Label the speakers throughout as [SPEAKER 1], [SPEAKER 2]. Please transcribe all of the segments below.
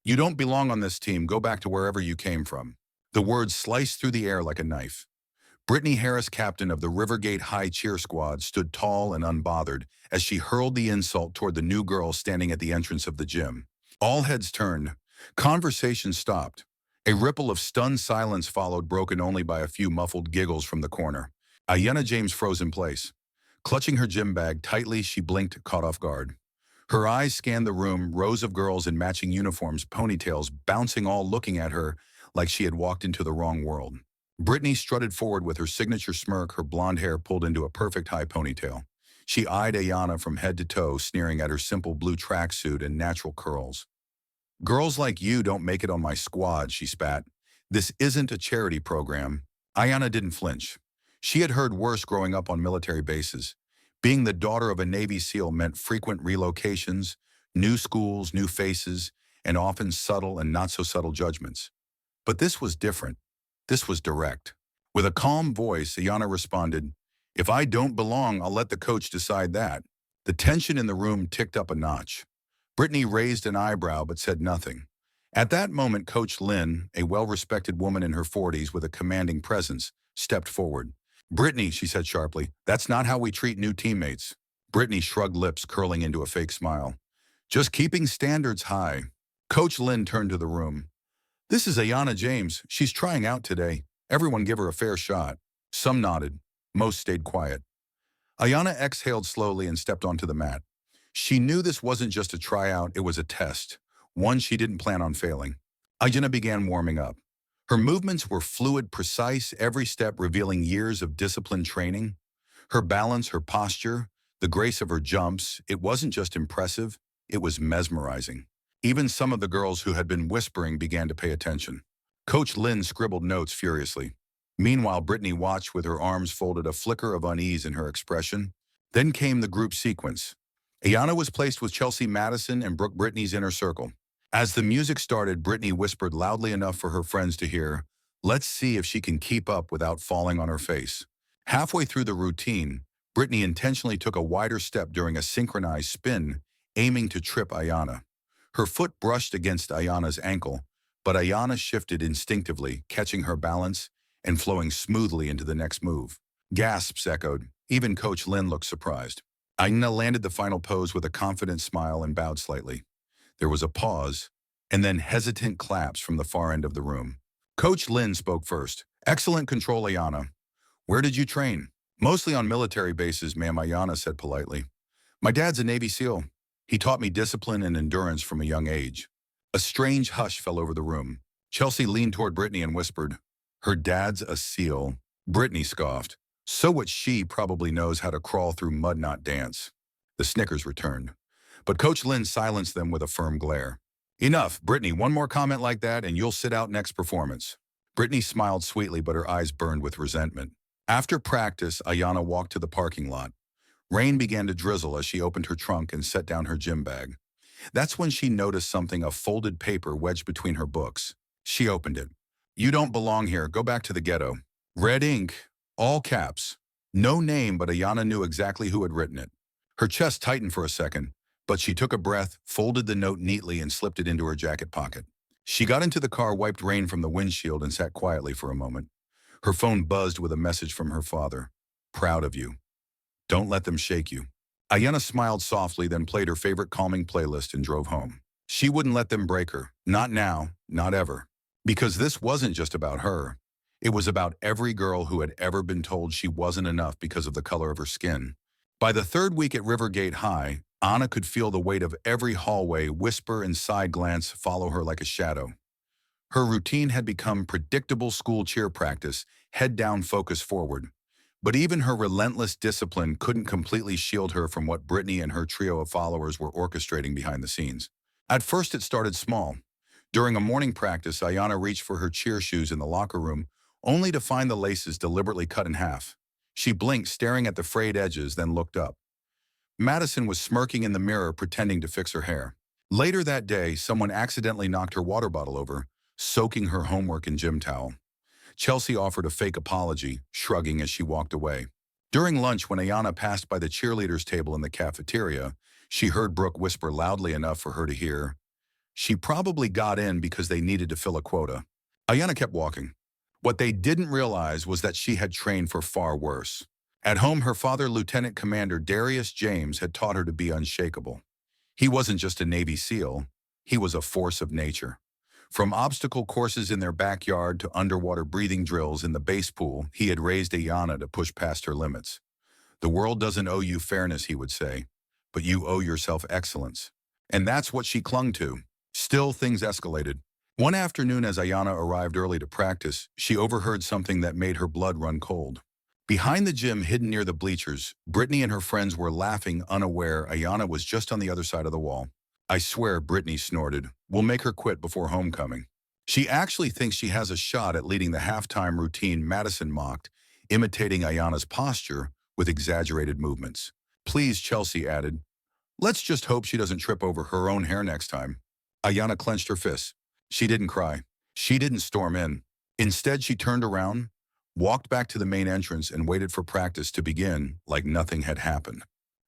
[SPEAKER 1] You don't belong on this team. Go back to wherever you came from." The words sliced through the air like a knife. Brittany Harris, captain of the Rivergate High cheer squad, stood tall and unbothered as she hurled the insult toward the new girl standing at the entrance of the gym. All heads turned. Conversation stopped. A ripple of stunned silence followed, broken only by a few muffled giggles from the corner. Ayana James froze in place. Clutching her gym bag tightly, she blinked, caught off guard. Her eyes scanned the room, rows of girls in matching uniforms, ponytails bouncing, all looking at her like she had walked into the wrong world. Brittany strutted forward with her signature smirk, her blonde hair pulled into a perfect high ponytail. She eyed Ayana from head to toe, sneering at her simple blue tracksuit and natural curls. "Girls like you don't make it on my squad," she spat. "This isn't a charity program." Ayana didn't flinch. She had heard worse growing up on military bases. Being the daughter of a Navy SEAL meant frequent relocations, new schools, new faces, and often subtle and not-so-subtle judgments. But this was different. This was direct. With a calm voice, Ayana responded, "If I don't belong, I'll let the coach decide that." The tension in the room ticked up a notch. Brittany raised an eyebrow but said nothing. At that moment, Coach Lynn, a well-respected woman in her 40s with a commanding presence, stepped forward. "Brittany," she said sharply, "that's not how we treat new teammates." Brittany shrugged, lips curling into a fake smile. "Just keeping standards high." Coach Lynn turned to the room. "This is Ayana James. She's trying out today. Everyone give her a fair shot." Some nodded. Most stayed quiet. Ayana exhaled slowly and stepped onto the mat. She knew this wasn't just a tryout, it was a test, one she didn't plan on failing. Ayana began warming up. Her movements were fluid, precise, every step revealing years of disciplined training. Her balance, her posture, the grace of her jumps, it wasn't just impressive, it was mesmerizing. Even some of the girls who had been whispering began to pay attention. Coach Lynn scribbled notes furiously. Meanwhile, Brittany watched with her arms folded, a flicker of unease in her expression. Then came the group sequence. Ayana was placed with Chelsea Madison and Brooke, Brittany's inner circle. As the music started, Brittany whispered loudly enough for her friends to hear, "Let's see if she can keep up without falling on her face." Halfway through the routine, Brittany intentionally took a wider step during a synchronized spin, aiming to trip Ayana. Her foot brushed against Ayana's ankle, but Ayana shifted instinctively, catching her balance and flowing smoothly into the next move. Gasps echoed. Even Coach Lynn looked surprised. Ayana landed the final pose with a confident smile and bowed slightly. There was a pause, and then hesitant claps from the far end of the room. Coach Lynn spoke first. "Excellent control, Ayana. Where did you train?" "Mostly on military bases, ma'am," Ayana said politely. "My dad's a Navy SEAL. He taught me discipline and endurance from a young age." A strange hush fell over the room. Chelsea leaned toward Brittany and whispered, "Her dad's a SEAL." Brittany scoffed. "So what, she probably knows how to crawl through mud, not dance." The snickers returned. But Coach Lynn silenced them with a firm glare. "Enough, Brittany, one more comment like that and you'll sit out next performance." Brittany smiled sweetly, but her eyes burned with resentment. After practice, Ayana walked to the parking lot. Rain began to drizzle as she opened her trunk and set down her gym bag. That's when she noticed something, a folded paper wedged between her books. She opened it. "You don't belong here. Go back to the ghetto." Red ink, all caps. No name, but Ayana knew exactly who had written it. Her chest tightened for a second, but she took a breath, folded the note neatly, and slipped it into her jacket pocket. She got into the car, wiped rain from the windshield, and sat quietly for a moment. Her phone buzzed with a message from her father. "Proud of you. Don't let them shake you." Ayana smiled softly, then played her favorite calming playlist and drove home. She wouldn't let them break her. Not now, not ever. Because this wasn't just about her. It was about every girl who had ever been told she wasn't enough because of the color of her skin. By the third week at Rivergate High, Anna could feel the weight of every hallway, whisper, and side glance follow her like a shadow. Her routine had become predictable school cheer practice, head down, focus forward. But even her relentless discipline couldn't completely shield her from what Brittany and her trio of followers were orchestrating behind the scenes. At first, it started small. During a morning practice, Ayana reached for her cheer shoes in the locker room, only to find the laces deliberately cut in half. She blinked, staring at the frayed edges, then looked up. Madison was smirking in the mirror, pretending to fix her hair. Later that day, someone accidentally knocked her water bottle over, soaking her homework in gym towel. Chelsea offered a fake apology, shrugging as she walked away. During lunch, when Ayana passed by the cheerleaders' table in the cafeteria, she heard Brooke whisper loudly enough for her to hear, She probably got in because they needed to fill a quota. Ayana kept walking. What they didn't realize was that she had trained for far worse. At home, her father, Lieutenant Commander Darius James, had taught her to be unshakable. He wasn't just a Navy SEAL, he was a force of nature. From obstacle courses in their backyard to underwater breathing drills in the base pool, he had raised Ayana to push past her limits. The world doesn't owe you fairness, he would say, but you owe yourself excellence. And that's what she clung to. Still, things escalated. One afternoon, as Ayana arrived early to practice, she overheard something that made her blood run cold. Behind the gym, hidden near the bleachers, Brittany and her friends were laughing, unaware Ayana was just on the other side of the wall. I swear, Brittany snorted, we'll make her quit before homecoming. She actually thinks she has a shot at leading the halftime routine, Madison mocked, imitating Ayana's posture with exaggerated movements. Please, Chelsea added, let's just hope she doesn't trip over her own hair next time. Ayana clenched her fists. She didn't cry. She didn't storm in. Instead, she turned around, walked back to the main entrance, and waited for practice to begin like nothing had happened.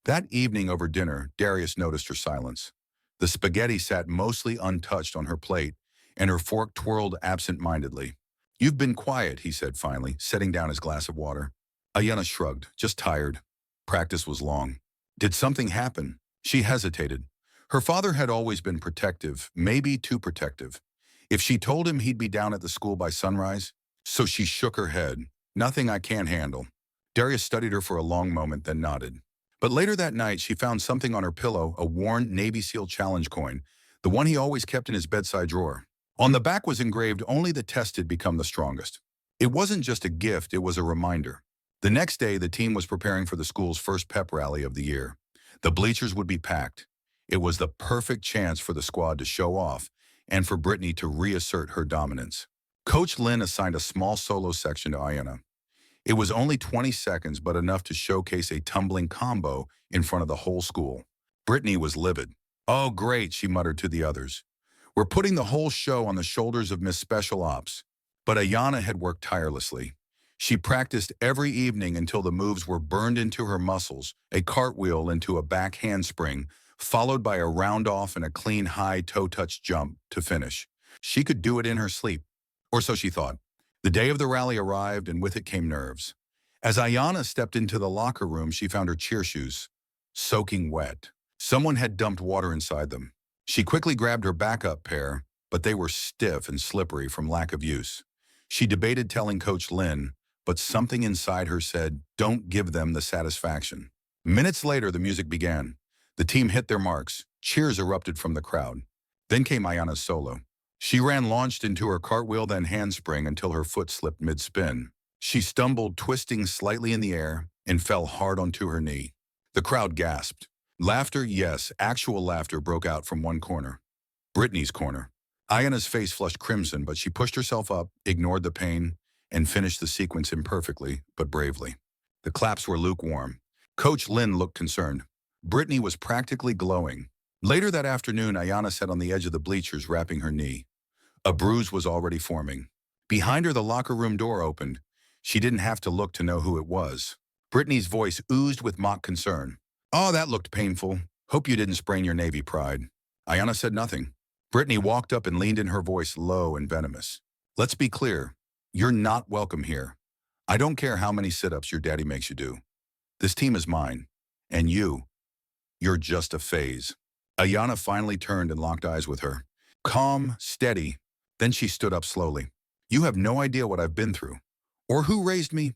[SPEAKER 1] That evening over dinner, Darius noticed her silence. The spaghetti sat mostly untouched on her plate, and her fork twirled absent-mindedly. You've been quiet, he said finally, setting down his glass of water. Ayana shrugged, just tired. Practice was long. Did something happen? She hesitated. Her father had always been protective, maybe too protective. If she told him he'd be down at the school by sunrise, so she shook her head. Nothing I can't handle. Darius studied her for a long moment, then nodded. But later that night, she found something on her pillow, a worn Navy SEAL challenge coin, the one he always kept in his bedside drawer. On the back was engraved, only the tested become the strongest. It wasn't just a gift, it was a reminder. The next day, the team was preparing for the school's first pep rally of the year. The bleachers would be packed. It was the perfect chance for the squad to show off and for Brittany to reassert her dominance. Coach Lynn assigned a small solo section to Ayana. It was only 20 seconds, but enough to showcase a tumbling combo in front of the whole school. Brittany was livid. Oh, great, she muttered to the others. We're putting the whole show on the shoulders of Miss Special Ops. But Ayana had worked tirelessly. She practiced every evening until the moves were burned into her muscles, a cartwheel into a back handspring, followed by a round-off and a clean high toe-touch jump to finish. She could do it in her sleep. Or so she thought. The day of the rally arrived, and with it came nerves. As Ayana stepped into the locker room, she found her cheer shoes soaking wet. Someone had dumped water inside them. She quickly grabbed her backup pair, but they were stiff and slippery from lack of use. She debated telling Coach Lynn, but something inside her said, don't give them the satisfaction. Minutes later, the music began. The team hit their marks. Cheers erupted from the crowd. Then came Ayana's solo. She ran launched into her cartwheel, then handspring until her foot slipped mid-spin. She stumbled, twisting slightly in the air, and fell hard onto her knee. The crowd gasped. Laughter, yes, actual laughter broke out from one corner. Brittany's corner. Ayana's face flushed crimson, but she pushed herself up, ignored the pain, and finished the sequence imperfectly, but bravely. The claps were lukewarm. Coach Lynn looked concerned. Brittany was practically glowing. Later that afternoon, Ayana sat on the edge of the bleachers, wrapping her knee. A bruise was already forming. Behind her, the locker room door opened. She didn't have to look to know who it was. Brittany's voice oozed with mock concern. Oh, that looked painful. Hope you didn't sprain your Navy pride. Ayana said nothing. Brittany walked up and leaned in, her voice low and venomous. Let's be clear. You're not welcome here. I don't care how many sit-ups your daddy makes you do. This team is mine. And you're just a phase. Ayana finally turned and locked eyes with her. Calm, steady. Then she stood up slowly. You have no idea what I've been through. Or who raised me.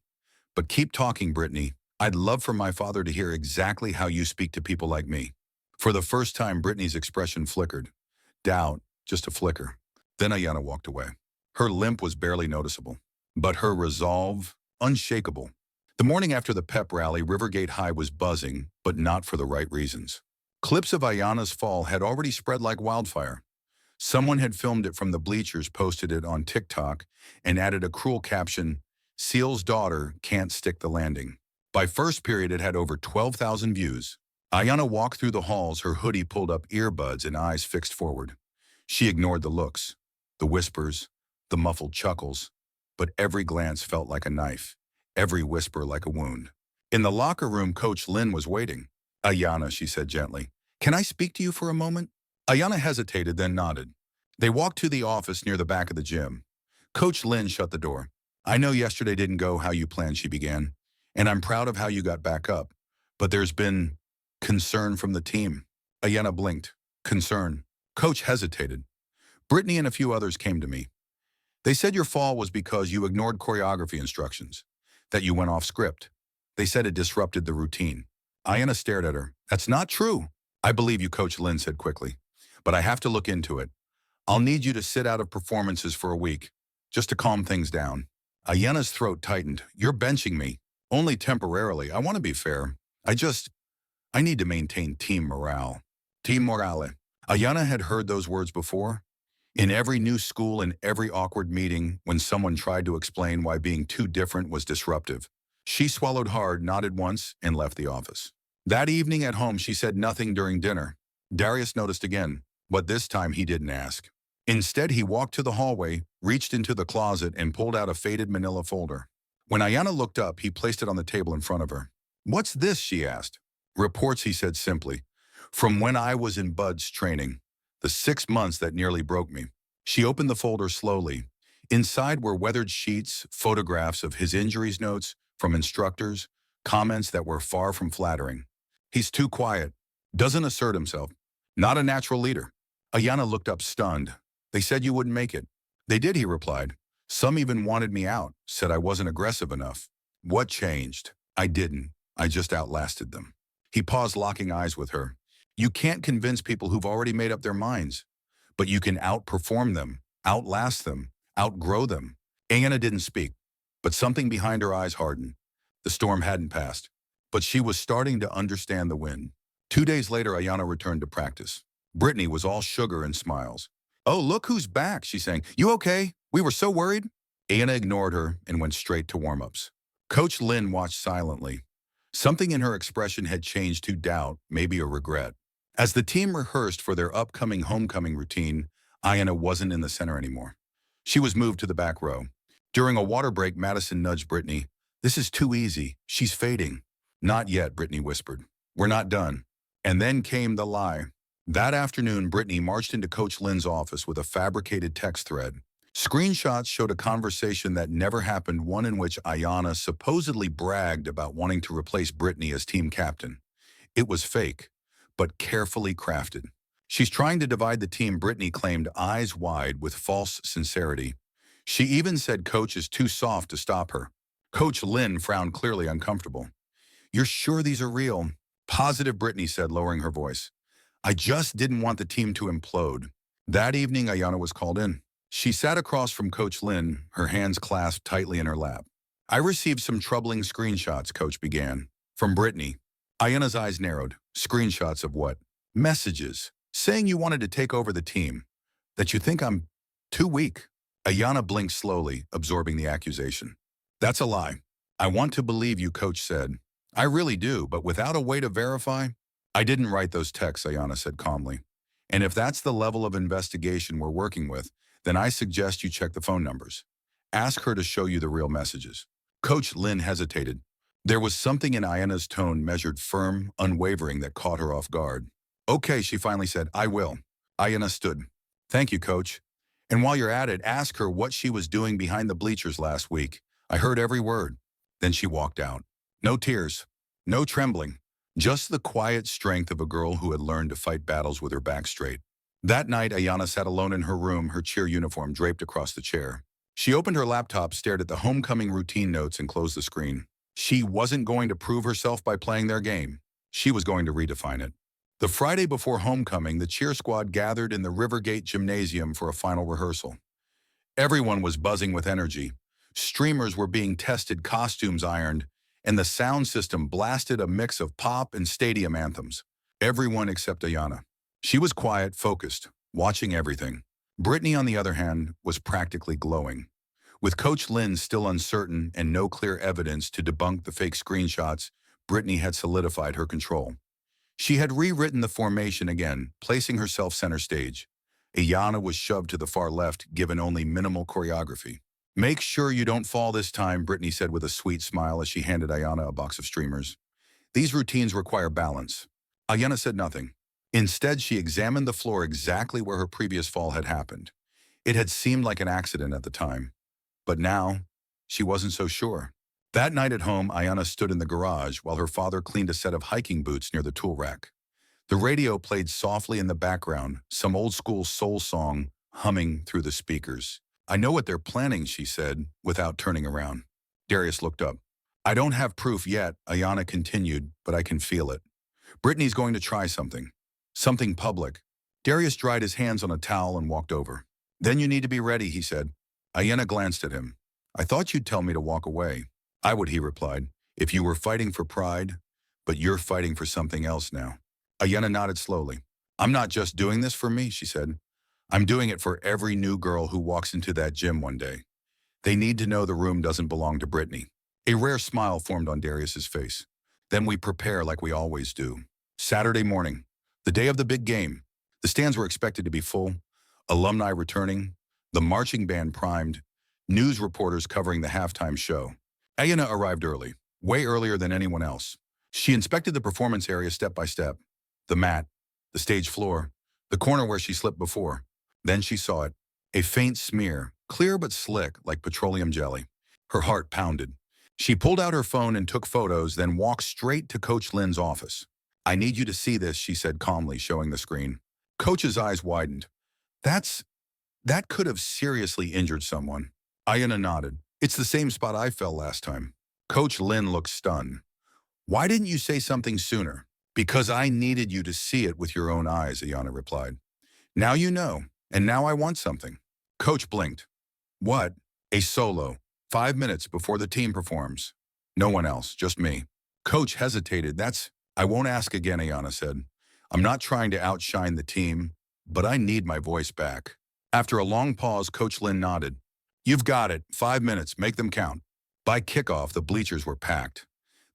[SPEAKER 1] But keep talking, Brittany. I'd love for my father to hear exactly how you speak to people like me. For the first time, Brittany's expression flickered. Doubt, just a flicker. Then Ayana walked away. Her limp was barely noticeable, but her resolve, unshakable. The morning after the pep rally, Rivergate High was buzzing, but not for the right reasons. Clips of Ayana's fall had already spread like wildfire. Someone had filmed it from the bleachers, posted it on TikTok, and added a cruel caption, "Seal's daughter can't stick the landing." By first period, it had over 12,000 views. Ayana walked through the halls, her hoodie pulled up, earbuds and eyes fixed forward. She ignored the looks, the whispers, the muffled chuckles, but every glance felt like a knife, every whisper like a wound. In the locker room, Coach Lynn was waiting. Ayana, she said gently, can I speak to you for a moment? Ayana hesitated, then nodded. They walked to the office near the back of the gym. Coach Lynn shut the door. I know yesterday didn't go how you planned, she began, and I'm proud of how you got back up. But there's been concern from the team. Ayana blinked. Concern. Coach hesitated. Brittany and a few others came to me. They said your fall was because you ignored choreography instructions, that you went off script. They said it disrupted the routine. Ayana stared at her. That's not true. I believe you, Coach Lynn said quickly, but I have to look into it. I'll need you to sit out of performances for a week, just to calm things down. Ayana's throat tightened. You're benching me. Only temporarily. I want to be fair. I need to maintain team morale. Team morale. Ayana had heard those words before. In every new school and every awkward meeting when someone tried to explain why being too different was disruptive. She swallowed hard, nodded once, and left the office. That evening at home, she said nothing during dinner. Darius noticed again, but this time he didn't ask. Instead, he walked to the hallway, reached into the closet, and pulled out a faded manila folder. When Ayana looked up, he placed it on the table in front of her. What's this, she asked. Reports, he said simply. From when I was in Bud's training. The 6 months that nearly broke me. She opened the folder slowly. Inside were weathered sheets, photographs of his injuries notes from instructors, comments that were far from flattering. He's too quiet, doesn't assert himself, not a natural leader. Ayana looked up stunned. They said you wouldn't make it. They did, he replied. Some even wanted me out, said I wasn't aggressive enough. What changed? I didn't. I just outlasted them. He paused, locking eyes with her. You can't convince people who've already made up their minds, but you can outperform them, outlast them, outgrow them. Ayana didn't speak, but something behind her eyes hardened. The storm hadn't passed, but she was starting to understand the wind. 2 days later, Ayana returned to practice. Brittany was all sugar and smiles. Oh, look who's back, she sang. You okay? We were so worried. Ayana ignored her and went straight to warm-ups. Coach Lynn watched silently. Something in her expression had changed to doubt, maybe a regret. As the team rehearsed for their upcoming homecoming routine, Ayana wasn't in the center anymore. She was moved to the back row. During a water break, Madison nudged Brittany. This is too easy. She's fading. Not yet, Brittany whispered. We're not done. And then came the lie. That afternoon, Brittany marched into Coach Lynn's office with a fabricated text thread. Screenshots showed a conversation that never happened, one in which Ayana supposedly bragged about wanting to replace Brittany as team captain. It was fake, but carefully crafted. She's trying to divide the team, Brittany claimed, eyes wide with false sincerity. She even said Coach is too soft to stop her. Coach Lynn frowned, clearly uncomfortable. You're sure these are real? Positive, Brittany said, lowering her voice. I just didn't want the team to implode. That evening, Ayana was called in. She sat across from Coach Lynn, her hands clasped tightly in her lap. I received some troubling screenshots, Coach began. From Brittany. Ayana's eyes narrowed. Screenshots of what? Messages. Saying you wanted to take over the team. That you think I'm too weak. Ayana blinked slowly, absorbing the accusation. That's a lie. I want to believe you, Coach said. I really do, but without a way to verify? I didn't write those texts, Ayana said calmly. And if that's the level of investigation we're working with, then I suggest you check the phone numbers. Ask her to show you the real messages. Coach Lynn hesitated. There was something in Ayana's tone, measured, firm, unwavering, that caught her off guard. Okay, she finally said, I will. Ayana stood. Thank you, Coach. And while you're at it, ask her what she was doing behind the bleachers last week. I heard every word. Then she walked out. No tears, no trembling, just the quiet strength of a girl who had learned to fight battles with her back straight. That night, Ayana sat alone in her room, her cheer uniform draped across the chair. She opened her laptop, stared at the homecoming routine notes, and closed the screen. She wasn't going to prove herself by playing their game. She was going to redefine it. The Friday before homecoming, the cheer squad gathered in the Rivergate gymnasium for a final rehearsal. Everyone was buzzing with energy. Streamers were being tested, costumes ironed, and the sound system blasted a mix of pop and stadium anthems. Everyone except Ayana. She was quiet, focused, watching everything. Brittany, on the other hand, was practically glowing. With Coach Lynn still uncertain and no clear evidence to debunk the fake screenshots, Brittany had solidified her control. She had rewritten the formation again, placing herself center stage. Ayana was shoved to the far left, given only minimal choreography. Make sure you don't fall this time, Brittany said with a sweet smile as she handed Ayana a box of streamers. These routines require balance. Ayana said nothing. Instead, she examined the floor exactly where her previous fall had happened. It had seemed like an accident at the time, but now she wasn't so sure. That night at home, Ayana stood in the garage while her father cleaned a set of hiking boots near the tool rack. The radio played softly in the background, some old-school soul song humming through the speakers. "I know what they're planning," she said, without turning around. Darius looked up. "I don't have proof yet," Ayana continued, "but I can feel it. Brittany's going to try something. Something public." Darius dried his hands on a towel and walked over. "Then you need to be ready," he said. Ayana glanced at him. "I thought you'd tell me to walk away." "I would," he replied, "if you were fighting for pride, but you're fighting for something else now." Ayana nodded slowly. "I'm not just doing this for me," she said. "I'm doing it for every new girl who walks into that gym one day. They need to know the room doesn't belong to Brittany." A rare smile formed on Darius's face. "Then we prepare like we always do." Saturday morning, the day of the big game. The stands were expected to be full, alumni returning, the marching band primed, news reporters covering the halftime show. Ayana arrived early, way earlier than anyone else. She inspected the performance area step by step. The mat, the stage floor, the corner where she slipped before. Then she saw it, a faint smear, clear but slick like petroleum jelly. Her heart pounded. She pulled out her phone and took photos, then walked straight to Coach Lynn's office. "I need you to see this," she said calmly, showing the screen. Coach's eyes widened. That could have seriously injured someone." Ayana nodded. "It's the same spot I fell last time." Coach Lynn looked stunned. "Why didn't you say something sooner?" "Because I needed you to see it with your own eyes," Ayana replied. "Now you know, and now I want something." Coach blinked. "What?" "A solo, 5 minutes before the team performs. No one else, just me." Coach hesitated. "I won't ask again," Ayana said. "I'm not trying to outshine the team, but I need my voice back." After a long pause, Coach Lynn nodded. "You've got it. 5 minutes. Make them count." By kickoff, the bleachers were packed.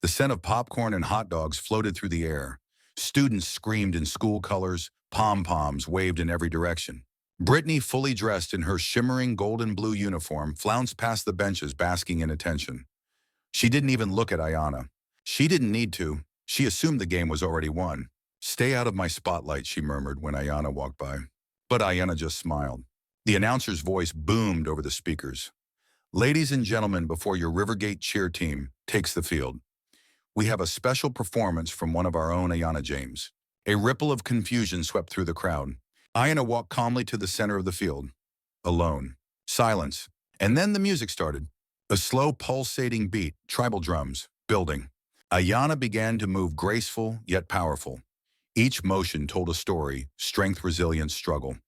[SPEAKER 1] The scent of popcorn and hot dogs floated through the air. Students screamed in school colors, pom-poms waved in every direction. Brittany, fully dressed in her shimmering golden-blue uniform, flounced past the benches, basking in attention. She didn't even look at Ayana. She didn't need to. She assumed the game was already won. "Stay out of my spotlight," she murmured when Ayana walked by. But Ayana just smiled. The announcer's voice boomed over the speakers. "Ladies and gentlemen, before your Rivergate cheer team takes the field, we have a special performance from one of our own, Ayana James." A ripple of confusion swept through the crowd. Ayana walked calmly to the center of the field. Alone. Silence. And then the music started. A slow, pulsating beat, tribal drums, building. Ayana began to move, graceful yet powerful. Each motion told a story, strength, resilience, struggle.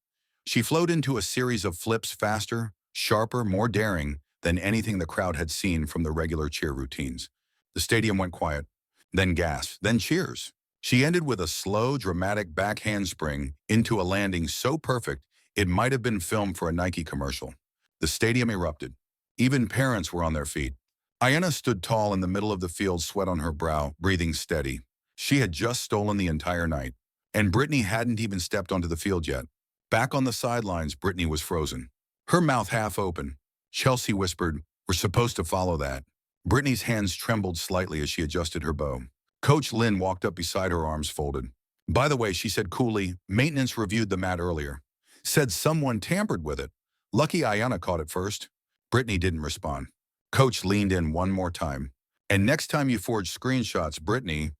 [SPEAKER 1] She flowed into a series of flips, faster, sharper, more daring than anything the crowd had seen from the regular cheer routines. The stadium went quiet, then gasps, then cheers. She ended with a slow, dramatic back handspring into a landing so perfect it might have been filmed for a Nike commercial. The stadium erupted. Even parents were on their feet. Ayana stood tall in the middle of the field, sweat on her brow, breathing steady. She had just stolen the entire night, and Brittany hadn't even stepped onto the field yet. Back on the sidelines, Brittany was frozen, her mouth half open. Chelsea whispered, "We're supposed to follow that." Brittany's hands trembled slightly as she adjusted her bow. Coach Lynn walked up beside her, arms folded. "By the way," she said coolly, "maintenance reviewed the mat earlier. Said someone tampered with it. Lucky Ayana caught it first." Brittany didn't respond. Coach leaned in one more time. "And next time you forge screenshots, Brittany,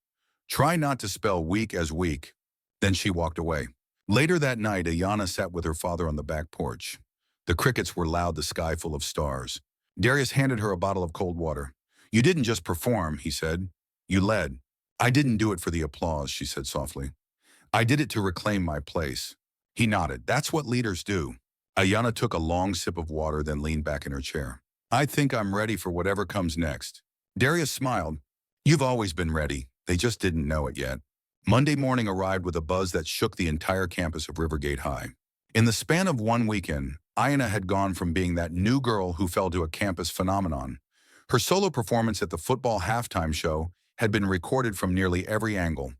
[SPEAKER 1] try not to spell weak as weak." Then she walked away. Later that night, Ayana sat with her father on the back porch. The crickets were loud, the sky full of stars. Darius handed her a bottle of cold water. "You didn't just perform," he said. "You led." "I didn't do it for the applause," she said softly. "I did it to reclaim my place." He nodded. "That's what leaders do." Ayana took a long sip of water, then leaned back in her chair. "I think I'm ready for whatever comes next." Darius smiled. "You've always been ready. They just didn't know it yet." Monday morning arrived with a buzz that shook the entire campus of Rivergate High. In the span of one weekend, Ayana had gone from being that new girl who fell to a campus phenomenon. Her solo performance at the football halftime show had been recorded from nearly every angle.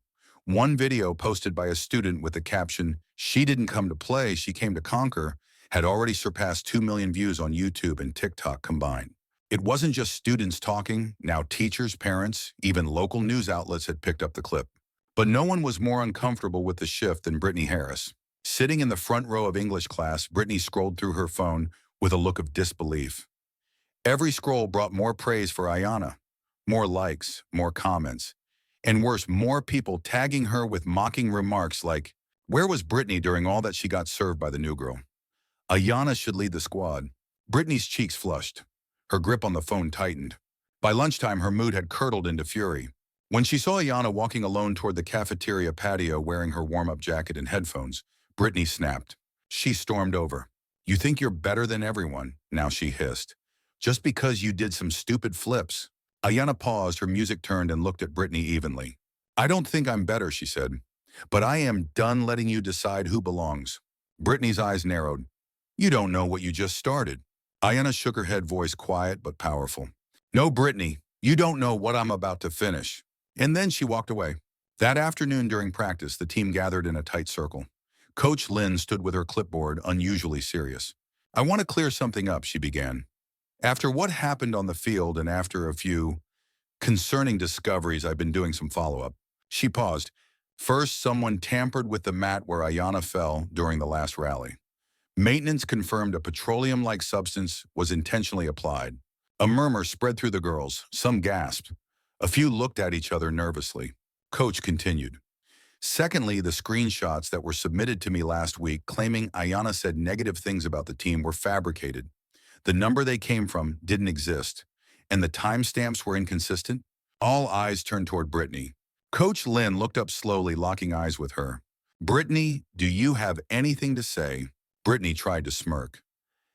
[SPEAKER 1] One video posted by a student with the caption, "She didn't come to play, she came to conquer," had already surpassed 2 million views on YouTube and TikTok combined. It wasn't just students talking. Now teachers, parents, even local news outlets had picked up the clip. But no one was more uncomfortable with the shift than Brittany Harris. Sitting in the front row of English class, Brittany scrolled through her phone with a look of disbelief. Every scroll brought more praise for Ayana, more likes, more comments, and worse, more people tagging her with mocking remarks like, "Where was Brittany during all that she got served by the new girl? Ayana should lead the squad." Brittany's cheeks flushed. Her grip on the phone tightened. By lunchtime, her mood had curdled into fury. When she saw Ayana walking alone toward the cafeteria patio wearing her warm-up jacket and headphones, Brittany snapped. She stormed over. "You think you're better than everyone," now she hissed. "Just because you did some stupid flips." Ayana paused, her music turned and looked at Brittany evenly. "I don't think I'm better," she said, "but I am done letting you decide who belongs." Brittany's eyes narrowed. "You don't know what you just started." Ayana shook her head, voice quiet but powerful. "No, Brittany, you don't know what I'm about to finish." And then she walked away. That afternoon during practice, the team gathered in a tight circle. Coach Lynn stood with her clipboard, unusually serious. "I want to clear something up," she began. "After what happened on the field and after a few concerning discoveries, I've been doing some follow-up." She paused. "First, someone tampered with the mat where Ayana fell during the last rally. Maintenance confirmed a petroleum-like substance was intentionally applied." A murmur spread through the girls. Some gasped. A few looked at each other nervously. Coach continued. "Secondly, the screenshots that were submitted to me last week claiming Ayana said negative things about the team were fabricated. The number they came from didn't exist, and the timestamps were inconsistent." All eyes turned toward Brittany. Coach Lynn looked up slowly, locking eyes with her. "Brittany, do you have anything to say?" Brittany tried to smirk.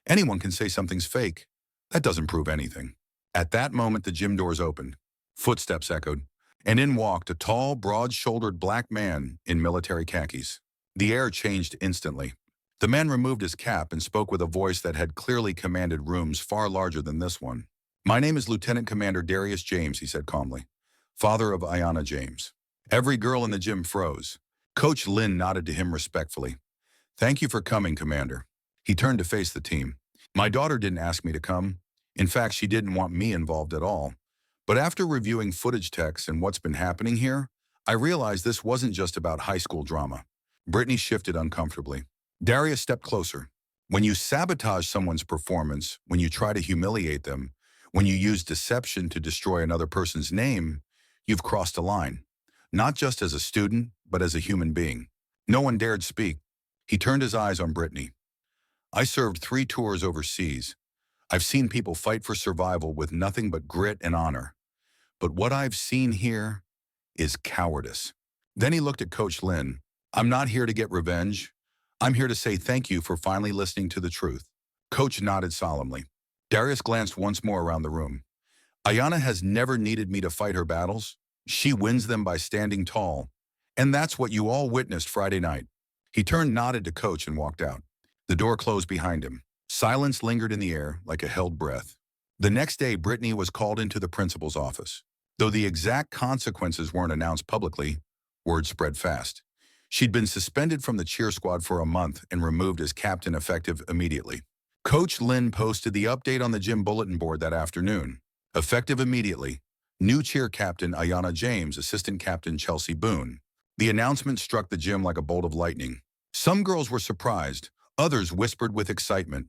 [SPEAKER 1] "Anyone can say something's fake. That doesn't prove anything." At that moment, the gym doors opened. Footsteps echoed, and in walked a tall, broad-shouldered black man in military khakis. The air changed instantly. The man removed his cap and spoke with a voice that had clearly commanded rooms far larger than this one. "My name is Lieutenant Commander Darius James," he said calmly, "father of Ayana James." Every girl in the gym froze. Coach Lynn nodded to him respectfully. "Thank you for coming, Commander." He turned to face the team. "My daughter didn't ask me to come. In fact, she didn't want me involved at all. But after reviewing footage techs and what's been happening here, I realized this wasn't just about high school drama." Brittany shifted uncomfortably. Darius stepped closer. "When you sabotage someone's performance, when you try to humiliate them, when you use deception to destroy another person's name, you've crossed a line. Not just as a student, but as a human being." No one dared speak. He turned his eyes on Brittany. "I served 3 tours overseas. I've seen people fight for survival with nothing but grit and honor. But what I've seen here is cowardice." Then he looked at Coach Lynn. "I'm not here to get revenge. I'm here to say thank you for finally listening to the truth." Coach nodded solemnly. Darius glanced once more around the room. "Ayana has never needed me to fight her battles. She wins them by standing tall. And that's what you all witnessed Friday night." He turned, nodded to Coach, and walked out. The door closed behind him. Silence lingered in the air like a held breath. The next day, Brittany was called into the principal's office. Though the exact consequences weren't announced publicly, word spread fast. She'd been suspended from the cheer squad for a month and removed as captain effective immediately. Coach Lynn posted the update on the gym bulletin board that afternoon. Effective immediately, new cheer captain Ayana James, assistant captain Chelsea Boone. The announcement struck the gym like a bolt of lightning. Some girls were surprised, others whispered with excitement.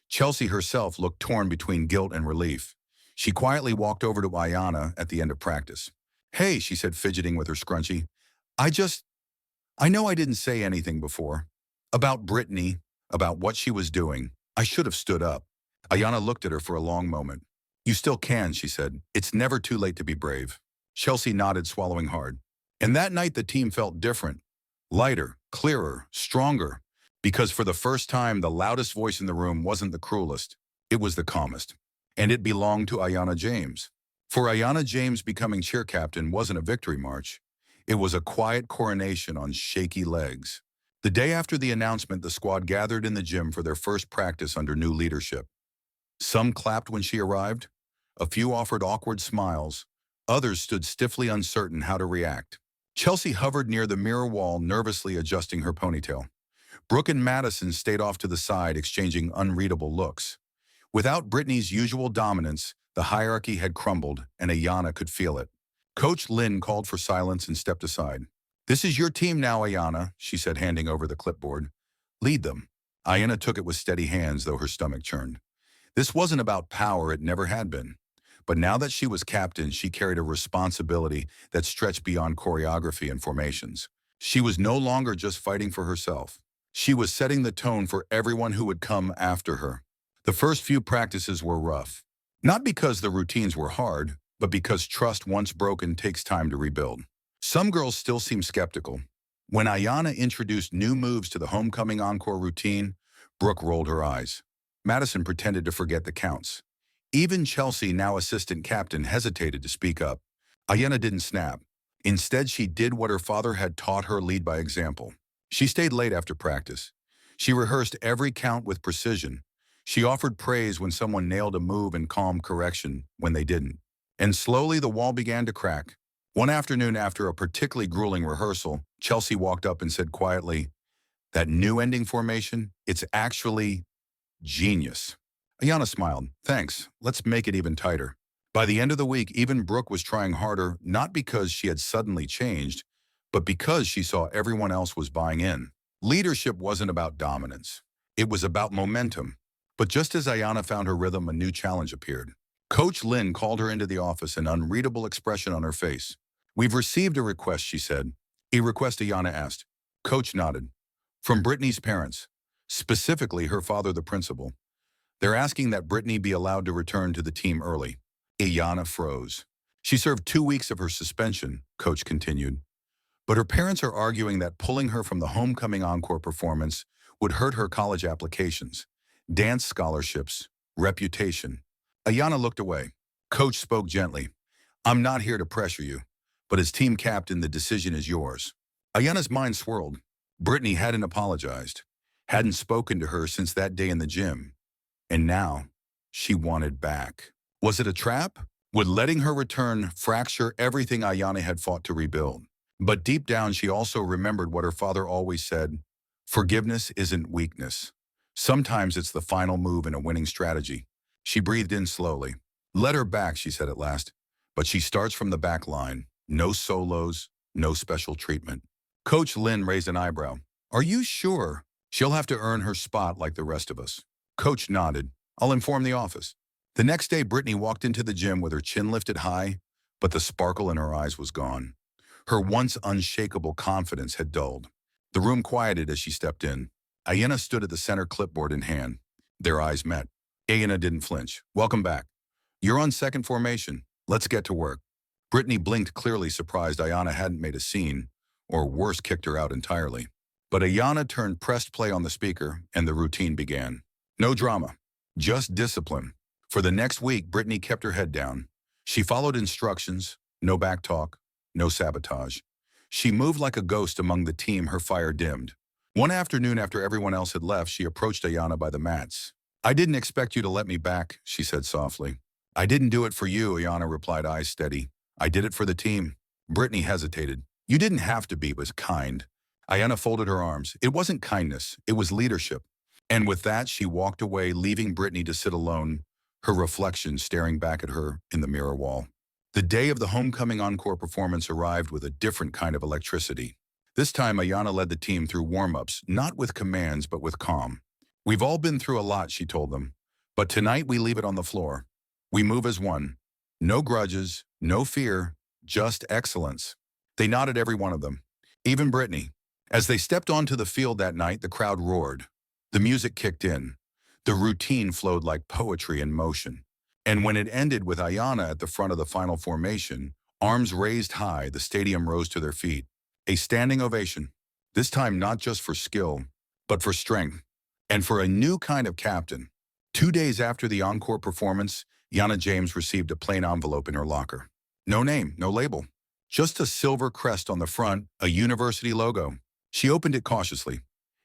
[SPEAKER 1] Chelsea herself looked torn between guilt and relief. She quietly walked over to Ayana at the end of practice. "Hey," she said, fidgeting with her scrunchie. I know I didn't say anything before. About Brittany, about what she was doing. I should have stood up." Ayana looked at her for a long moment. "You still can," she said. "It's never too late to be brave." Chelsea nodded, swallowing hard. And that night the team felt different. Lighter, clearer, stronger. Because for the first time, the loudest voice in the room wasn't the cruelest. It was the calmest. And it belonged to Ayana James. For Ayana James, becoming cheer captain wasn't a victory march. It was a quiet coronation on shaky legs. The day after the announcement, the squad gathered in the gym for their first practice under new leadership. Some clapped when she arrived. A few offered awkward smiles. Others stood stiffly uncertain how to react. Chelsea hovered near the mirror wall, nervously adjusting her ponytail. Brooke and Madison stayed off to the side, exchanging unreadable looks. Without Brittany's usual dominance, the hierarchy had crumbled, and Ayana could feel it. Coach Lynn called for silence and stepped aside. "This is your team now, Ayana," she said, handing over the clipboard. "Lead them." Ayana took it with steady hands, though her stomach churned. This wasn't about power, it never had been. But now that she was captain, she carried a responsibility that stretched beyond choreography and formations. She was no longer just fighting for herself. She was setting the tone for everyone who would come after her. The first few practices were rough. Not because the routines were hard, but because trust once broken takes time to rebuild. Some girls still seemed skeptical. When Ayana introduced new moves to the homecoming encore routine, Brooke rolled her eyes. Madison pretended to forget the counts. Even Chelsea, now assistant captain, hesitated to speak up. Ayana didn't snap. Instead, she did what her father had taught her: lead by example. She stayed late after practice. She rehearsed every count with precision. She offered praise when someone nailed a move and calm correction when they didn't. And slowly the wall began to crack. One afternoon, after a particularly grueling rehearsal, Chelsea walked up and said quietly, "That new ending formation, it's actually genius." Ayana smiled. "Thanks. Let's make it even tighter." By the end of the week, even Brooke was trying harder, not because she had suddenly changed, but because she saw everyone else was buying in. Leadership wasn't about dominance. It was about momentum. But just as Ayana found her rhythm, a new challenge appeared. Coach Lynn called her into the office, an unreadable expression on her face. "We've received a request," she said. "A request?" Ayana asked. Coach nodded. "From Brittany's parents, specifically her father, the principal. They're asking that Brittany be allowed to return to the team early." Ayana froze. "She served 2 weeks of her suspension," Coach continued. "But her parents are arguing that pulling her from the homecoming encore performance would hurt her college applications, dance scholarships, reputation." Ayana looked away. Coach spoke gently. "I'm not here to pressure you, but as team captain, the decision is yours." Ayana's mind swirled. Brittany hadn't apologized, hadn't spoken to her since that day in the gym. And now, she wanted back. Was it a trap? Would letting her return fracture everything Ayana had fought to rebuild? But deep down, she also remembered what her father always said: forgiveness isn't weakness. Sometimes it's the final move in a winning strategy. She breathed in slowly. "Let her back," she said at last. "But she starts from the back line. No solos, no special treatment." Coach Lynn raised an eyebrow. "Are you sure? She'll have to earn her spot like the rest of us." Coach nodded. "I'll inform the office." The next day, Brittany walked into the gym with her chin lifted high, but the sparkle in her eyes was gone. Her once unshakable confidence had dulled. The room quieted as she stepped in. Ayana stood at the center, clipboard in hand. Their eyes met. Ayana didn't flinch. "Welcome back. You're on second formation. Let's get to work." Brittany blinked, clearly surprised Ayana hadn't made a scene, or worse, kicked her out entirely. But Ayana pressed play on the speaker, and the routine began. No drama, just discipline. For the next week, Brittany kept her head down. She followed instructions, no backtalk, no sabotage. She moved like a ghost among the team, her fire dimmed. One afternoon, after everyone else had left, she approached Ayana by the mats. "I didn't expect you to let me back," she said softly. "I didn't do it for you," Ayana replied, eyes steady. "I did it for the team." Brittany hesitated. "You didn't have to be," was kind. Ayana folded her arms. "It wasn't kindness, it was leadership." And with that, she walked away, leaving Brittany to sit alone, her reflection staring back at her in the mirror wall. The day of the homecoming encore performance arrived with a different kind of electricity. This time, Ayana led the team through warm-ups, not with commands, but with calm. "We've all been through a lot," she told them. "But tonight we leave it on the floor. We move as one. No grudges, no fear, just excellence." They nodded, every one of them. Even Brittany. As they stepped onto the field that night, the crowd roared. The music kicked in. The routine flowed like poetry in motion. And when it ended with Ayana at the front of the final formation, arms raised high, the stadium rose to their feet. A standing ovation. This time not just for skill, but for strength. And for a new kind of captain. 2 days after the encore performance, Ayana James received a plain envelope in her locker. No name, no label. Just a silver crest on the front, a university logo. She opened it cautiously.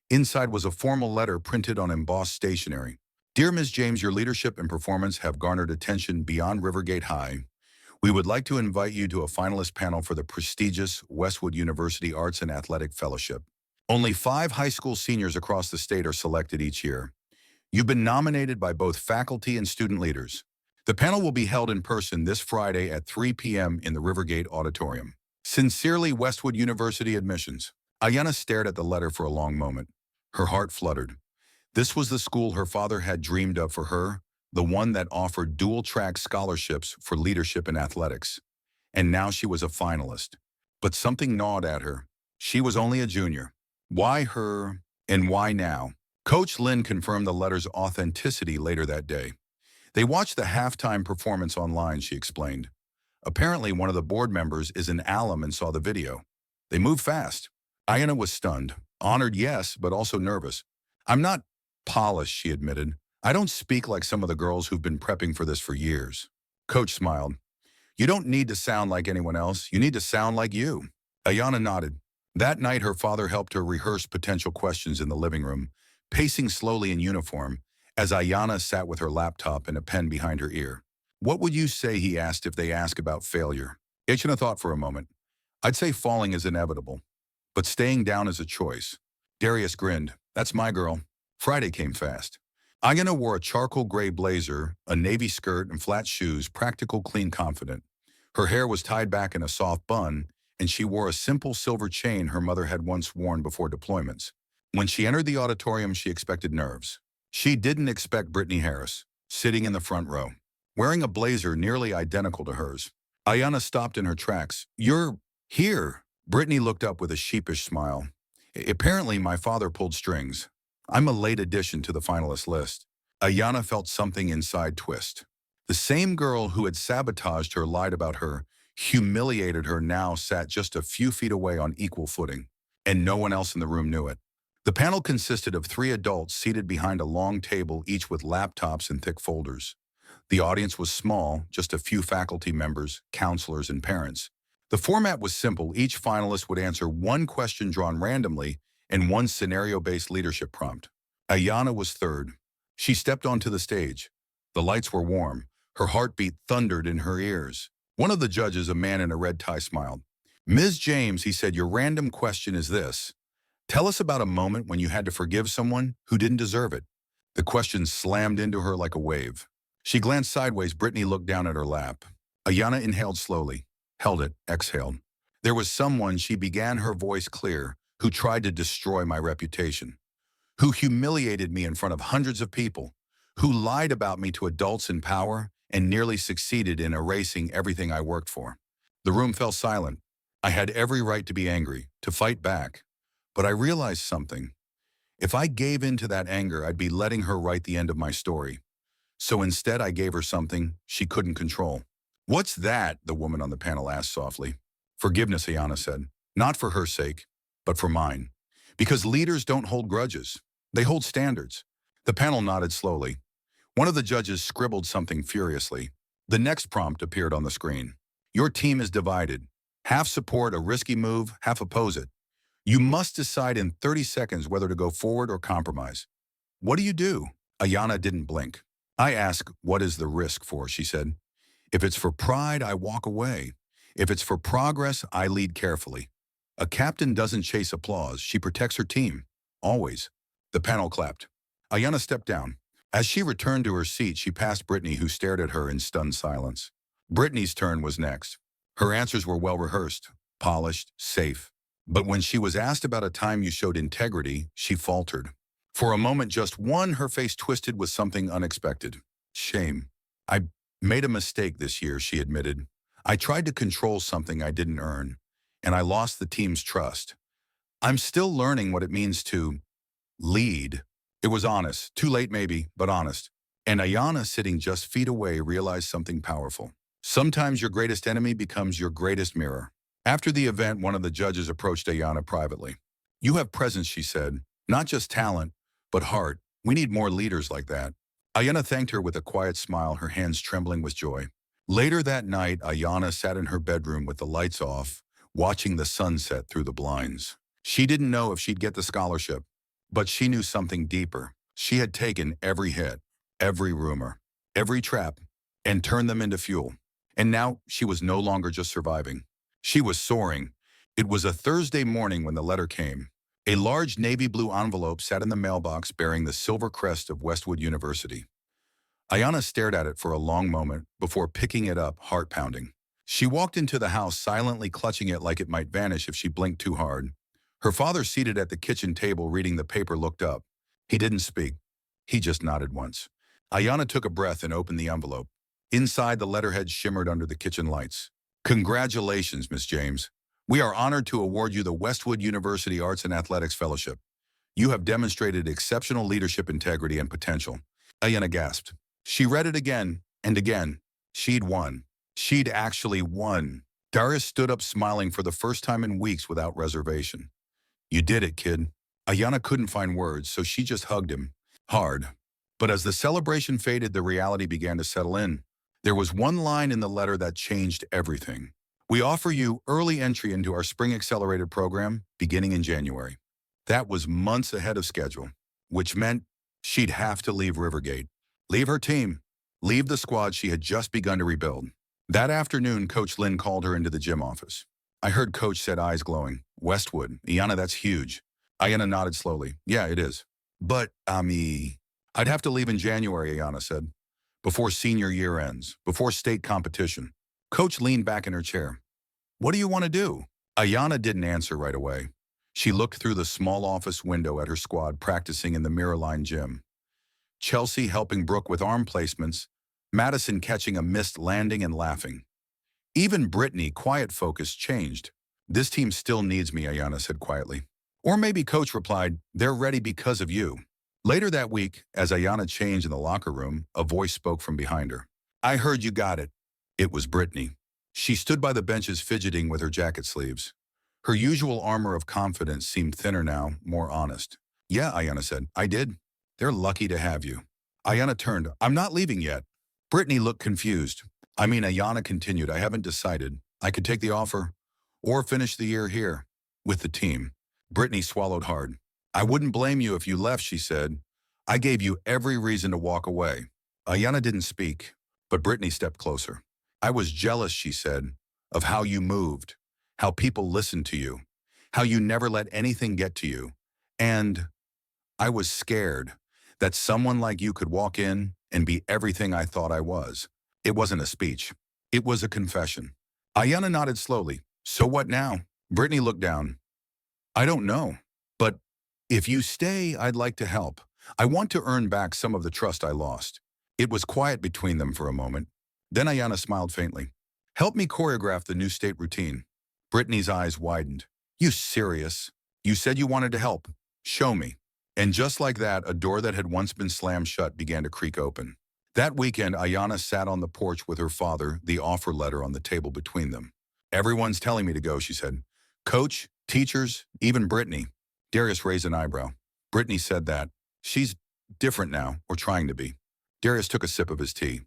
[SPEAKER 1] Inside was a formal letter printed on embossed stationery. "Dear Ms. James, your leadership and performance have garnered attention beyond Rivergate High. We would like to invite you to a finalist panel for the prestigious Westwood University Arts and Athletic Fellowship. Only 5 high school seniors across the state are selected each year. You've been nominated by both faculty and student leaders. The panel will be held in person this Friday at 3 p.m. in the Rivergate Auditorium. Sincerely, Westwood University admissions. Ayana stared at the letter for a long moment. Her heart fluttered. This was the school her father had dreamed of for her, the one that offered dual-track scholarships for leadership in athletics. And now she was a finalist. But something gnawed at her. She was only a junior. Why her, and why now? Coach Lynn confirmed the letter's authenticity later that day. They watched the halftime performance online, she explained. Apparently, one of the board members is an alum and saw the video. They moved fast. Ayana was stunned. Honored, yes, but also nervous. I'm not polished, she admitted. I don't speak like some of the girls who've been prepping for this for years. Coach smiled. You don't need to sound like anyone else. You need to sound like you. Ayana nodded. That night, her father helped her rehearse potential questions in the living room, pacing slowly in uniform, as Ayana sat with her laptop and a pen behind her ear. What would you say, he asked, if they ask about failure? Ayana thought for a moment. I'd say falling is inevitable, but staying down is a choice. Darius grinned. That's my girl. Friday came fast. Ayana wore a charcoal gray blazer, a navy skirt, and flat shoes, practical, clean, confident. Her hair was tied back in a soft bun, and she wore a simple silver chain her mother had once worn before deployments. When she entered the auditorium, she expected nerves. She didn't expect Brittany Harris, sitting in the front row, wearing a blazer nearly identical to hers. Ayana stopped in her tracks. You're here. Brittany looked up with a sheepish smile. Apparently, my father pulled strings. I'm a late addition to the finalist list. Ayana felt something inside twist. The same girl who had sabotaged her, lied about her, humiliated her, now sat just a few feet away on equal footing, and no one else in the room knew it. The panel consisted of 3 adults seated behind a long table, each with laptops and thick folders. The audience was small, just a few faculty members, counselors, and parents. The format was simple. Each finalist would answer one question drawn randomly and one scenario-based leadership prompt. Ayana was third. She stepped onto the stage. The lights were warm. Her heartbeat thundered in her ears. One of the judges, a man in a red tie, smiled. Ms. James, he said, your random question is this. Tell us about a moment when you had to forgive someone who didn't deserve it. The question slammed into her like a wave. She glanced sideways. Brittany looked down at her lap. Ayana inhaled slowly, held it, exhaled. There was someone, she began, her voice clear, who tried to destroy my reputation, who humiliated me in front of hundreds of people, who lied about me to adults in power and nearly succeeded in erasing everything I worked for. The room fell silent. I had every right to be angry, to fight back. But I realized something. If I gave in to that anger, I'd be letting her write the end of my story. So instead, I gave her something she couldn't control. What's that? The woman on the panel asked softly. Forgiveness, Ayana said. Not for her sake, but for mine. Because leaders don't hold grudges. They hold standards. The panel nodded slowly. One of the judges scribbled something furiously. The next prompt appeared on the screen. Your team is divided. Half support a risky move, half oppose it. You must decide in 30 seconds whether to go forward or compromise. What do you do? Ayana didn't blink. I ask, what is the risk for, she said. If it's for pride, I walk away. If it's for progress, I lead carefully. A captain doesn't chase applause. She protects her team. Always. The panel clapped. Ayana stepped down. As she returned to her seat, she passed Brittany, who stared at her in stunned silence. Brittany's turn was next. Her answers were well rehearsed, polished, safe. But when she was asked about a time you showed integrity, she faltered. For a moment, just one, her face twisted with something unexpected. Shame. I made a mistake this year, she admitted. I tried to control something I didn't earn, and I lost the team's trust. I'm still learning what it means to lead. It was honest, too late maybe, but honest. And Ayana, sitting just feet away, realized something powerful. Sometimes your greatest enemy becomes your greatest mirror. After the event, one of the judges approached Ayana privately. You have presence, she said, not just talent, but heart. We need more leaders like that. Ayana thanked her with a quiet smile, her hands trembling with joy. Later that night, Ayana sat in her bedroom with the lights off, watching the sunset through the blinds. She didn't know if she'd get the scholarship, but she knew something deeper. She had taken every hit, every rumor, every trap, and turned them into fuel. And now she was no longer just surviving. She was soaring. It was a Thursday morning when the letter came. A large navy blue envelope sat in the mailbox bearing the silver crest of Westwood University. Ayana stared at it for a long moment before picking it up, heart pounding. She walked into the house silently clutching it like it might vanish if she blinked too hard. Her father, seated at the kitchen table reading the paper, looked up. He didn't speak. He just nodded once. Ayana took a breath and opened the envelope. Inside, the letterhead shimmered under the kitchen lights. Congratulations, Miss James. We are honored to award you the Westwood University Arts and Athletics Fellowship. You have demonstrated exceptional leadership, integrity, and potential. Ayana gasped. She read it again and again. She'd won. She'd actually won. Darius stood up, smiling for the first time in weeks without reservation. You did it, kid. Ayana couldn't find words, so she just hugged him. Hard. But as the celebration faded, the reality began to settle in. There was one line in the letter that changed everything. We offer you early entry into our Spring Accelerated program beginning in January. That was months ahead of schedule, which meant she'd have to leave Rivergate, leave her team, leave the squad she had just begun to rebuild. That afternoon, Coach Lynn called her into the gym office. I heard Coach said, eyes glowing. Westwood, Ayana, that's huge. Ayana nodded slowly. Yeah, it is. But, I'd have to leave in January, Ayana said. Before senior year ends, before state competition. Coach leaned back in her chair. What do you want to do? Ayana didn't answer right away. She looked through the small office window at her squad practicing in the mirror-lined gym. Chelsea helping Brooke with arm placements, Madison catching a missed landing and laughing. Even Brittany, quiet focus, changed. This team still needs me, Ayana said quietly. Or maybe Coach replied, they're ready because of you. Later that week, as Ayana changed in the locker room, a voice spoke from behind her. I heard you got it. It was Brittany. She stood by the benches fidgeting with her jacket sleeves. Her usual armor of confidence seemed thinner now, more honest. Yeah, Ayana said, I did. They're lucky to have you. Ayana turned. I'm not leaving yet. Brittany looked confused. Ayana continued, I haven't decided. I could take the offer or finish the year here with the team. Brittany swallowed hard. I wouldn't blame you if you left, she said. I gave you every reason to walk away. Ayana didn't speak, but Brittany stepped closer. I was jealous, she said, of how you moved, how people listened to you, how you never let anything get to you. And I was scared that someone like you could walk in and be everything I thought I was. It wasn't a speech. It was a confession. Ayana nodded slowly. So what now? Brittany looked down. I don't know. But if you stay, I'd like to help. I want to earn back some of the trust I lost. It was quiet between them for a moment. Then Ayana smiled faintly. Help me choreograph the new state routine. Brittany's eyes widened. You serious? You said you wanted to help. Show me. And just like that, a door that had once been slammed shut began to creak open. That weekend, Ayana sat on the porch with her father, the offer letter on the table between them. Everyone's telling me to go, she said. Coach, teachers, even Brittany. Darius raised an eyebrow. Brittany said that. She's different now, or trying to be. Darius took a sip of his tea.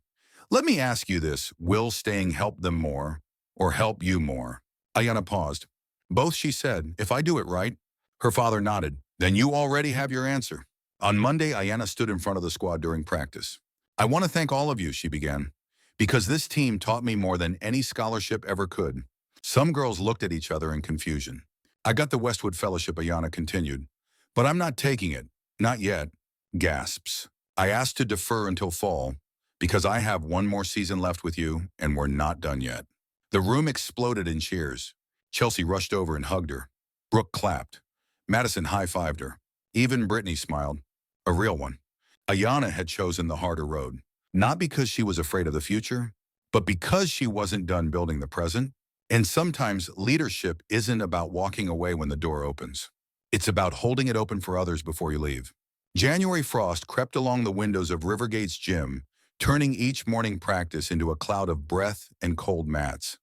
[SPEAKER 1] Let me ask you this. Will staying help them more, or help you more? Ayana paused. Both, she said. If I do it right. Her father nodded. Then you already have your answer. On Monday, Ayana stood in front of the squad during practice. I want to thank all of you, she began, because this team taught me more than any scholarship ever could. Some girls looked at each other in confusion. I got the Westwood Fellowship, Ayana continued, but I'm not taking it. Not yet. Gasps. I asked to defer until fall because I have one more season left with you and we're not done yet. The room exploded in cheers. Chelsea rushed over and hugged her. Brooke clapped. Madison high-fived her. Even Brittany smiled. A real one. Ayana had chosen the harder road, not because she was afraid of the future, but because she wasn't done building the present. And sometimes leadership isn't about walking away when the door opens. It's about holding it open for others before you leave. January frost crept along the windows of Rivergate's gym, turning each morning practice into a cloud of breath and cold mats.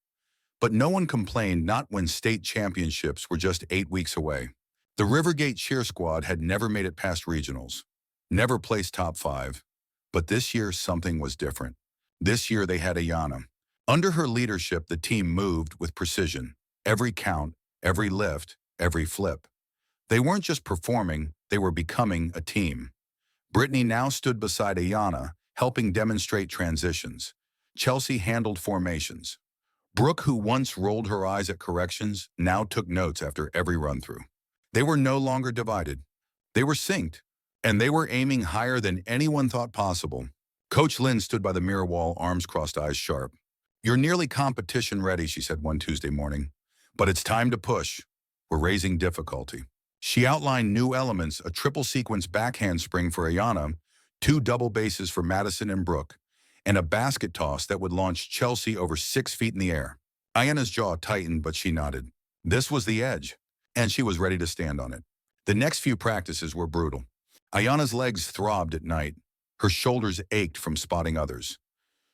[SPEAKER 1] But no one complained, not when state championships were just 8 weeks away. The Rivergate cheer squad had never made it past regionals, never placed top 5. But this year, something was different. This year, they had Ayana. Under her leadership, the team moved with precision. Every count, every lift, every flip. They weren't just performing, they were becoming a team. Brittany now stood beside Ayana, helping demonstrate transitions. Chelsea handled formations. Brooke, who once rolled her eyes at corrections, now took notes after every run-through. They were no longer divided. They were synced, and they were aiming higher than anyone thought possible. Coach Lynn stood by the mirror wall, arms crossed, eyes sharp. "You're nearly competition ready," she said one Tuesday morning. "But it's time to push. We're raising difficulty." She outlined new elements: a triple sequence backhand spring for Ayana, two double bases for Madison and Brooke, and a basket toss that would launch Chelsea over 6 feet in the air. Ayana's jaw tightened, but she nodded. This was the edge, and she was ready to stand on it. The next few practices were brutal. Ayana's legs throbbed at night. Her shoulders ached from spotting others.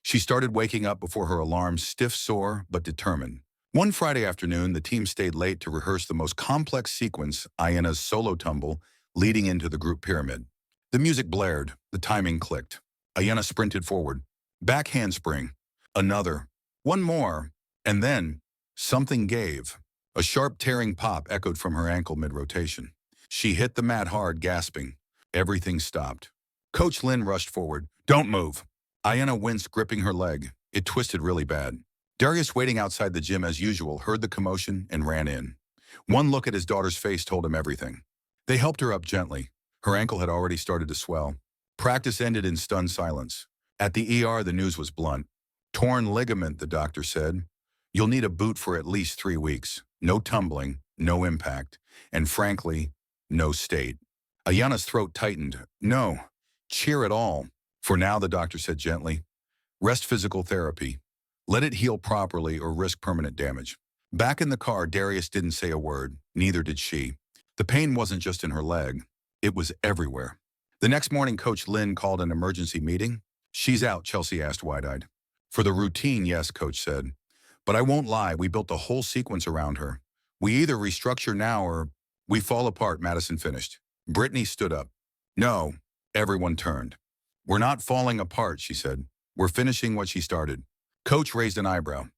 [SPEAKER 1] She started waking up before her alarm, stiff-sore but determined. One Friday afternoon, the team stayed late to rehearse the most complex sequence, Ayana's solo tumble, leading into the group pyramid. The music blared. The timing clicked. Ayana sprinted forward. Back handspring. Another. One more. And then, something gave. A sharp tearing pop echoed from her ankle mid-rotation. She hit the mat hard, gasping. Everything stopped. Coach Lynn rushed forward. "Don't move." Ayana winced, gripping her leg. It twisted really bad. Darius, waiting outside the gym as usual, heard the commotion and ran in. One look at his daughter's face told him everything. They helped her up gently. Her ankle had already started to swell. Practice ended in stunned silence. At the ER, the news was blunt. "Torn ligament," the doctor said. "You'll need a boot for at least 3 weeks. No tumbling, no impact, and frankly, no state." Ayana's throat tightened. "No, cheer at all. For now," the doctor said gently. "Rest physical therapy. Let it heal properly or risk permanent damage." Back in the car, Darius didn't say a word. Neither did she. The pain wasn't just in her leg. It was everywhere. The next morning, Coach Lynn called an emergency meeting. "She's out?" Chelsea asked wide-eyed. "For the routine, yes," Coach said. "But I won't lie, we built a whole sequence around her. We either restructure now or we fall apart," Madison finished. Brittany stood up. "No." Everyone turned. "We're not falling apart," she said. "We're finishing what she started." Coach raised an eyebrow.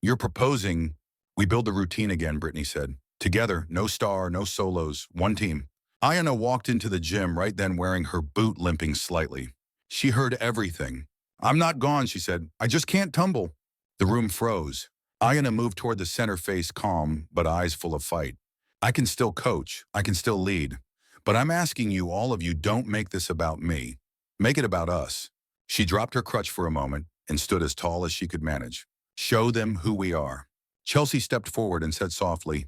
[SPEAKER 1] "You're proposing we build the routine again," Brittany said. "Together, no star, no solos, one team." Ayana walked into the gym right then, wearing her boot limping slightly. She heard everything. "I'm not gone," she said. "I just can't tumble." The room froze. Ayana moved toward the center, face calm, but eyes full of fight. "I can still coach. I can still lead. But I'm asking you, all of you, don't make this about me. Make it about us." She dropped her crutch for a moment and stood as tall as she could manage. "Show them who we are." Chelsea stepped forward and said softly,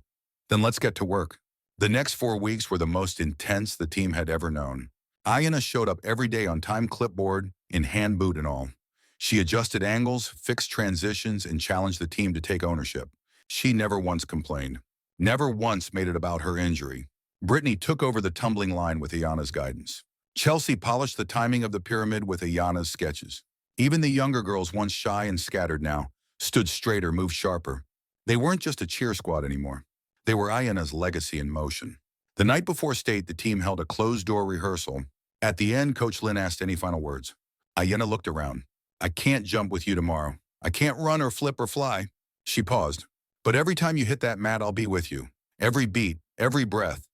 [SPEAKER 1] "Then let's get to work." The next 4 weeks were the most intense the team had ever known. Ayana showed up every day on time, clipboard, in hand boot and all. She adjusted angles, fixed transitions, and challenged the team to take ownership. She never once complained. Never once made it about her injury. Brittany took over the tumbling line with Ayana's guidance. Chelsea polished the timing of the pyramid with Ayana's sketches. Even the younger girls, once shy and scattered now, stood straighter, moved sharper. They weren't just a cheer squad anymore. They were Ayana's legacy in motion. The night before state, the team held a closed-door rehearsal. At the end, Coach Lynn asked any final words. Ayana looked around. "I can't jump with you tomorrow. I can't run or flip or fly." She paused. "But every time you hit that mat, I'll be with you. Every beat, every breath.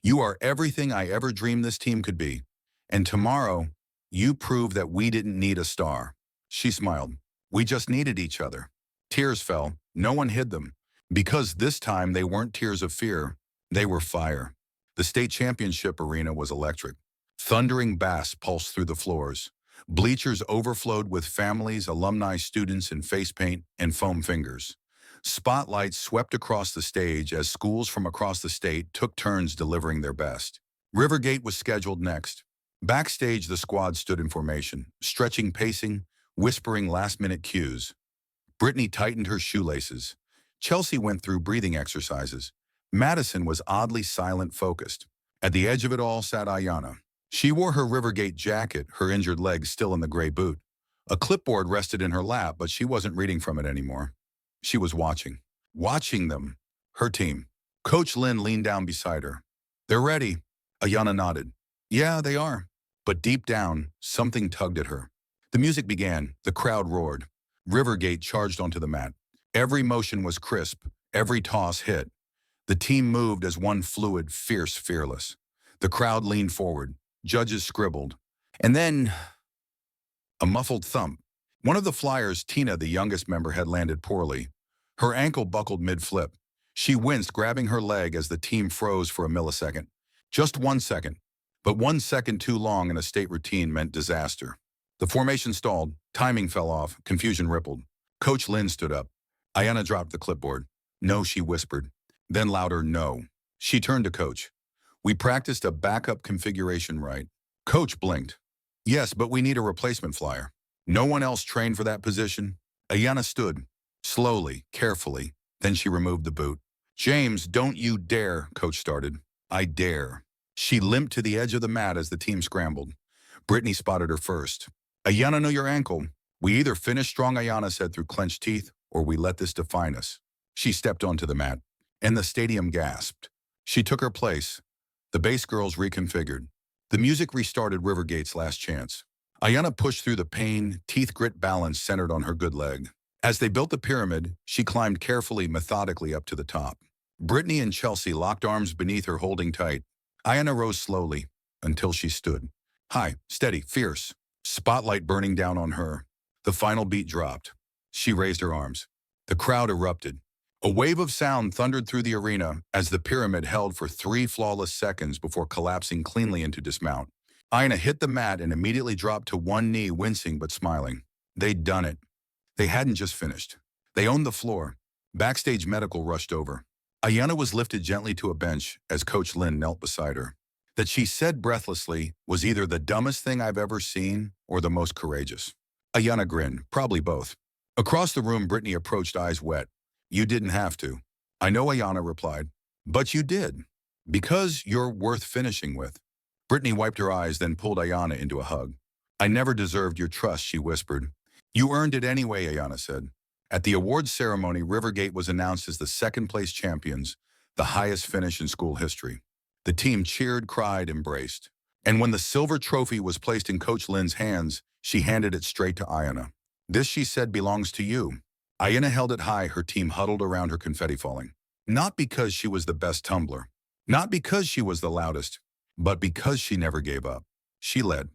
[SPEAKER 1] You are everything I ever dreamed this team could be. And tomorrow, you prove that we didn't need a star." She smiled. "We just needed each other." Tears fell. No one hid them. Because this time they weren't tears of fear. They were fire. The state championship arena was electric. Thundering bass pulsed through the floors. Bleachers overflowed with families, alumni, students in face paint and foam fingers. Spotlights swept across the stage as schools from across the state took turns delivering their best. Rivergate was scheduled next. Backstage, the squad stood in formation, stretching, pacing, whispering last-minute cues. Brittany tightened her shoelaces. Chelsea went through breathing exercises. Madison was oddly silent, focused. At the edge of it all sat Ayana. She wore her Rivergate jacket, her injured leg still in the gray boot. A clipboard rested in her lap, but she wasn't reading from it anymore. She was watching. Watching them. Her team. Coach Lynn leaned down beside her. "They're ready." Ayana nodded. "Yeah, they are." But deep down, something tugged at her. The music began. The crowd roared. Rivergate charged onto the mat. Every motion was crisp. Every toss hit. The team moved as one, fluid, fierce, fearless. The crowd leaned forward. Judges scribbled. And then, a muffled thump. One of the flyers, Tina, the youngest member, had landed poorly. Her ankle buckled mid-flip. She winced, grabbing her leg as the team froze for a millisecond. Just 1 second. But 1 second too long in a state routine meant disaster. The formation stalled. Timing fell off. Confusion rippled. Coach Lynn stood up. Ayana dropped the clipboard. No, she whispered. Then louder, no. She turned to Coach. We practiced a backup configuration right. Coach blinked. Yes, but we need a replacement flyer. No one else trained for that position. Ayana stood, slowly, carefully. Then she removed the boot. James, don't you dare, Coach started. I dare. She limped to the edge of the mat as the team scrambled. Brittany spotted her first. Ayana, know your ankle. We either finish strong, Ayana said through clenched teeth, or we let this define us. She stepped onto the mat, and the stadium gasped. She took her place. The base girls reconfigured. The music restarted Rivergate's last chance. Ayana pushed through the pain, teeth grit balance centered on her good leg. As they built the pyramid, she climbed carefully, methodically up to the top. Brittany and Chelsea locked arms beneath her, holding tight. Ayana rose slowly, until she stood. High, steady, fierce. Spotlight burning down on her. The final beat dropped. She raised her arms. The crowd erupted. A wave of sound thundered through the arena as the pyramid held for 3 flawless seconds before collapsing cleanly into dismount. Ayana hit the mat and immediately dropped to one knee, wincing but smiling. They'd done it. They hadn't just finished. They owned the floor. Backstage medical rushed over. Ayana was lifted gently to a bench as Coach Lynn knelt beside her. That she said breathlessly was either the dumbest thing I've ever seen or the most courageous. Ayana grinned, probably both. Across the room, Brittany approached, eyes wet. You didn't have to. I know, Ayana replied. But you did. Because you're worth finishing with. Brittany wiped her eyes, then pulled Ayana into a hug. I never deserved your trust, she whispered. You earned it anyway, Ayana said. At the awards ceremony, Rivergate was announced as the second-place champions, the highest finish in school history. The team cheered, cried, embraced. And when the silver trophy was placed in Coach Lynn's hands, she handed it straight to Ayana. This, she said, belongs to you. Ayana held it high, her team huddled around her, confetti falling. Not because she was the best tumbler, not because she was the loudest, but because she never gave up. She led.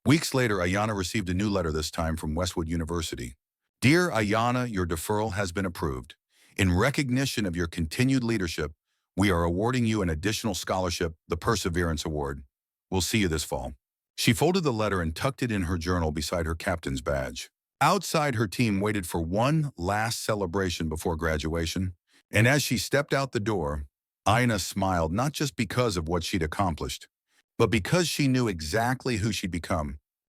[SPEAKER 1] Weeks later, Ayana received a new letter, this time from Westwood University. Dear Ayana, your deferral has been approved. In recognition of your continued leadership, we are awarding you an additional scholarship, the Perseverance Award. We'll see you this fall. She folded the letter and tucked it in her journal beside her captain's badge. Outside, her team waited for one last celebration before graduation, and as she stepped out the door, Ayana smiled, not just because of what she'd accomplished, but because she knew exactly who she'd become.